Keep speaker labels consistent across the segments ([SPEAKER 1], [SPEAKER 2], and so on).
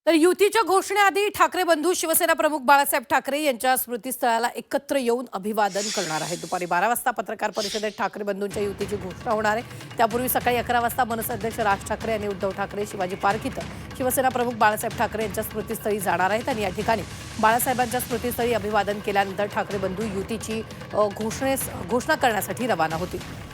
[SPEAKER 1] तर युतीच्या घोषणेआधी ठाकरे बंधू शिवसेना प्रमुख बाळासाहेब ठाकरे यांच्या स्मृतीस्थळाला एकत्र येऊन अभिवादन करणार आहेत। दुपारी 12 वाजता पत्रकार परिषदेत ठाकरे बंधूंच्या युतीची घोषणा होणार आहे। त्यापूर्वी सकाळी 11 वाजता मनसे अध्यक्ष राज ठाकरे आणि उद्धव ठाकरे शिवाजी पार्क इथं शिवसेना प्रमुख बाळासाहेब ठाकरे यांच्या स्मृतीस्थळी जाणार आहेत आणि या ठिकाणी बाळासाहेबांच्या स्मृतीस्थळी अभिवादन केल्यानंतर ठाकरे बंधू युतीची घोषणा करण्यासाठी रवाना होतील।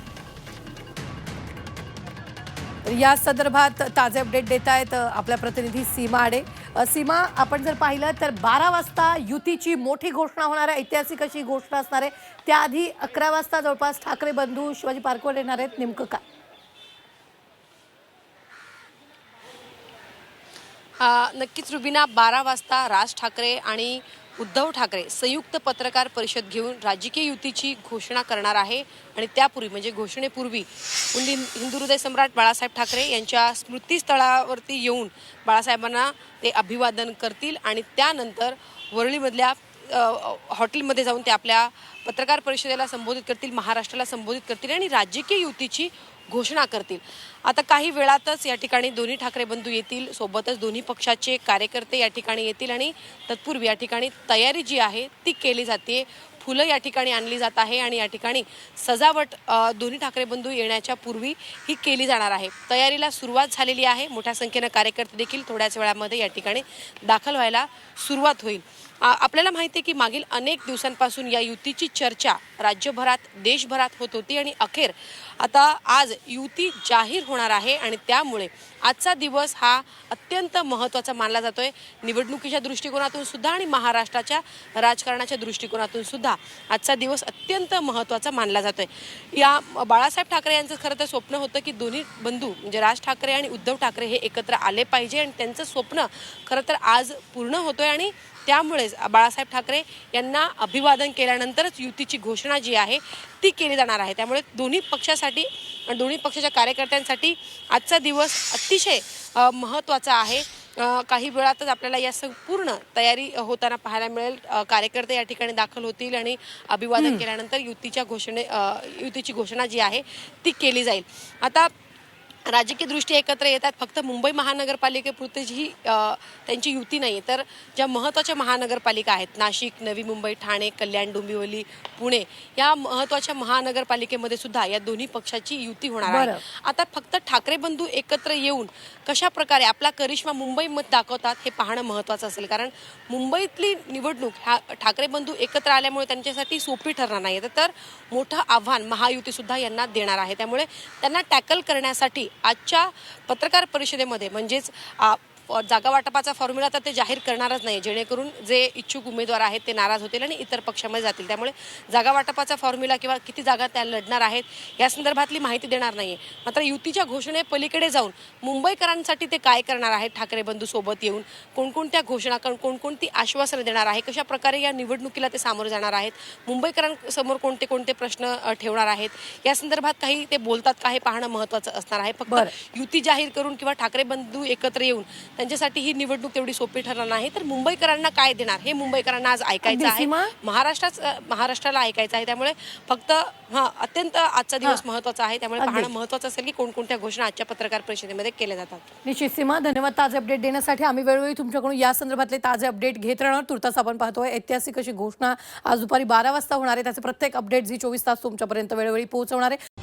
[SPEAKER 1] या संदर्भात ताजे अपडेट देत आहेत आपल्या प्रतिनिधी सीमा आडे। सीमा, आपण जर पाहिलं तर 12 वाजता युतीची मोठी घोषणा होणार आहे, ऐतिहासिक अशी घोषणा असणार आहे। त्याआधी 11 वाजता जवळपास ठाकरे बंधू शिवाजी पार्कवर येणार आहेत, नेमकं काय?
[SPEAKER 2] नक्कीच रुबीना, 12 वाजता राज ठाकरे आणि उद्धव ठाकरे संयुक्त पत्रकार परिषद घेऊन राजकीय युतीची घोषणा करणार आहे आणि त्यापूर्वी म्हणजे घोषणेपूर्वी हिंदू हृदय सम्राट बाळासाहेब ठाकरे यांच्या स्मृतीस्थळावरती येऊन बाळासाहेबांना ते अभिवादन करतील आणि त्यानंतर वरळीमधल्या हॉटेलमध्ये जाऊन ते आपल्या पत्रकार परिषदेला संबोधित करतील, महाराष्ट्राला संबोधित करतील आणि राजकीय युतीची घोषणा करतील। आता काही वेळातच या ठिकाणी दोन्ही ठाकरे बंधू येतील, सोबतच दोन्ही पक्षाचे कार्यकर्ते या ठिकाणी येतील आणि तत्पूर्वी या ठिकाणी तयारी जी आहे ती केली जाते। फुलं या ठिकाणी आणली जात आहे आणि या ठिकाणी सजावट दोन्ही ठाकरे बंधू येण्याच्या पूर्वी ही केली जाणार आहे। तयारीला सुरुवात झालेली आहे। मोठ्या संख्येने कार्यकर्ते देखील थोड्याच वेळामध्ये या ठिकाणी दाखल व्हायला सुरुवात होईल। आपल्याला माहिती आहे की मागील अनेक दिवसांपासून या युतीची चर्चा राज्यभरात देशभरात होत होती आणि अखेर आता आज युती जाहीर होणार आहे आणि त्यामुळे आजचा दिवस हा अत्यंत महत्त्वाचा मानला जातोय। निवडणुकीच्या दृष्टिकोनातून सुद्धा आणि महाराष्ट्राच्या राजकारणाच्या दृष्टिकोनातून सुद्धा आजचा दिवस अत्यंत महत्त्वाचा मानला जातोय। या बाळासाहेब ठाकरे यांचं खरं तर स्वप्न होतं की दोन्ही बंधू म्हणजे राज ठाकरे आणि उद्धव ठाकरे हे एकत्र आले पाहिजे आणि त्यांचं स्वप्न खरं तर आज पूर्ण होतोय आणि त्यामुळेच बाळासाहेब ठाकरे यांना अभिवादन केल्यानंतरच युतीची घोषणा जी आहे ती केली जाणार आहे। त्यामुळे दोन्ही पक्षासाठी आणि दोन्ही पक्षाच्या कार्यकर्त्यांसाठी आजचा दिवस अतिशय महत्त्वाचा आहे। काही वेळातच आपल्याला या संपूर्ण तयारी होताना पाहायला मिळेल। कार्यकर्ते या ठिकाणी दाखल होतील आणि अभिवादन केल्यानंतर युतीची घोषणा जी आहे ती केली जाईल। आता राजकीय दृष्टी एकत्र येतात, फक्त मुंबई महानगरपालिकेपुरतीच ही त्यांची युती नाही आहे, तर ज्या महत्त्वाच्या महानगरपालिका आहेत नाशिक, नवी मुंबई, ठाणे, कल्याण, डोंबिवली, पुणे या महत्त्वाच्या महानगरपालिकेमध्ये सुद्धा या दोन्ही पक्षाची युती होणार आहे। आता फक्त ठाकरे बंधू एकत्र येऊन कशा प्रकारे आपला करिश्मा मुंबईमध्ये दाखवतात हे पाहणं महत्त्वाचं असेल, कारण मुंबईतली निवडणूक ह्या ठाकरे बंधू एकत्र आल्यामुळे त्यांच्यासाठी सोपी ठरणार नाही, तर मोठं आव्हान महायुती सुद्धा यांना देणार आहे। त्यामुळे त्यांना टॅकल करण्यासाठी आजच्या पत्रकार परिषदेमध्ये म्हणजेच जागा वाटपाचा फॉर्म्युला तर ते जाहीर करणारच नाही, जेणेकरून जे इच्छुक उमेदवार आहेत ते नाराज होतील आणि इतर पक्षामध्ये जातील। त्यामुळे जागा वाटपाचा फॉर्म्युला किंवा किती जागा त्या लढणार आहेत या संदर्भातली माहिती देणार नाहीये। मात्र युतीच्या घोषणे पलीकडे जाऊन मुंबईकरांसाठी ते काय करणार आहेत, ठाकरे बंधू सोबत येऊन कोणकोणत्या घोषणा कोणकोणती आश्वासनं देणार आहे, कशा प्रकारे या निवडणुकीला ते सामोरे जाणार आहेत, मुंबईकरांसमोर कोणते कोणते प्रश्न ठेवणार आहेत या संदर्भात काही ते बोलतात का हे पाहणं महत्त्वाचं असणार आहे। फक्त युती जाहीर करून किंवा ठाकरे बंधू एकत्र येऊन त्यांच्यासाठी ही निवडणूक तेवढी सोपी ठरणार नाही, तर मुंबईकरांना काय देणार हे मुंबईकरांना आज ऐकायचं आहे, महाराष्ट्राला ऐकायचं आहे। त्यामुळे फक्त अत्यंत आजचा दिवस महत्त्वाचा आहे, त्यामुळे पाहणं महत्त्वाचं असेल की कोणकोणत्या घोषणा आजच्या पत्रकार परिषदेमध्ये केल्या जातात।
[SPEAKER 1] निश्चित सीमा, धन्यवाद ताजे अपडेट देण्यासाठी। आम्ही वेळोवेळी तुमच्याकडून या संदर्भातले ताजे अपडेट घेत राहणार। तुर्तास आपण पाहतोय ऐतिहासिक अशी घोषणा आज दुपारी 12 वाजता होणार आहे, त्याचे प्रत्येक अपडेट जी 24 तास तुमच्यापर्यंत वेळोवेळी पोहोचवणार आहे।